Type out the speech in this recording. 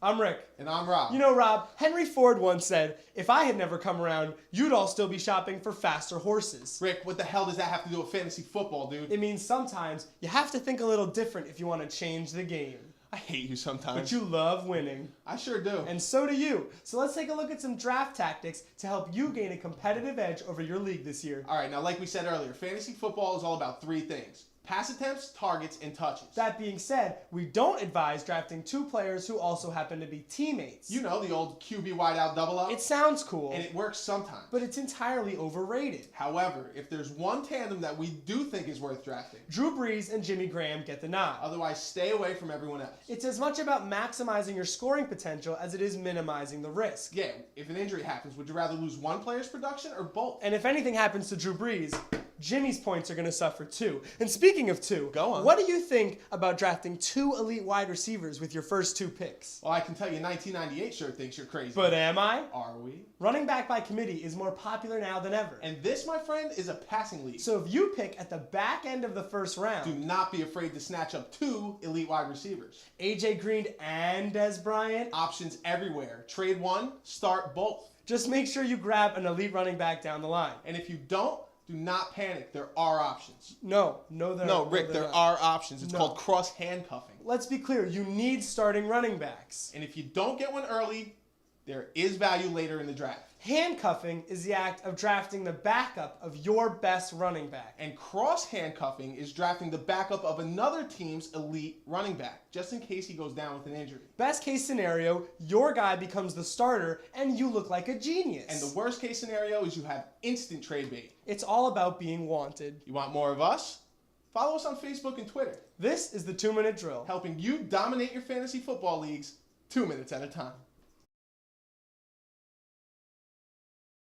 I'm Rick. And I'm Rob. You know, Rob, Henry Ford once said, if I had never come around, you'd all still be shopping for faster horses. Rick, what the hell does that have to do with fantasy football, dude? It means sometimes you have to think a little different if you want to change the game. I hate you sometimes. But you love winning. I sure do. And so do you. So let's take a look at some draft tactics to help you gain a competitive edge over your league this year. All right, now like we said earlier, fantasy football is all about three things. Pass attempts, targets, and touches. That being said, we don't advise drafting two players who also happen to be teammates. You know, the old QB wideout double up. It sounds cool. And it works sometimes. But it's entirely overrated. However, if there's one tandem that we do think is worth drafting, Drew Brees and Jimmy Graham get the nod. Otherwise, stay away from everyone else. It's as much about maximizing your scoring potential as it is minimizing the risk. Yeah, if an injury happens, would you rather lose one player's production or both? And if anything happens to Drew Brees, Jimmy's points are going to suffer too. And speaking of two, go on. What do you think about drafting two elite wide receivers with your first two picks? Well, I can tell you 1998 sure thinks you're crazy. But am I? Are we? Running back by committee is more popular now than ever. And this, my friend, is a passing league. So if you pick at the back end of the first round, do not be afraid to snatch up two elite wide receivers. AJ Green and Dez Bryant. Options everywhere. Trade one, start both. Just make sure you grab an elite running back down the line. And if you don't, do not panic. There are options. No, Rick, there are options. It's called cross handcuffing. Let's be clear. You need starting running backs. And if you don't get one early, there is value later in the draft. Handcuffing is the act of drafting the backup of your best running back. And cross handcuffing is drafting the backup of another team's elite running back, just in case he goes down with an injury. Best case scenario, your guy becomes the starter and you look like a genius. And the worst case scenario is you have instant trade bait. It's all about being wanted. You want more of us? Follow us on Facebook and Twitter. This is the 2-Minute Drill, helping you dominate your fantasy football leagues 2 minutes at a time.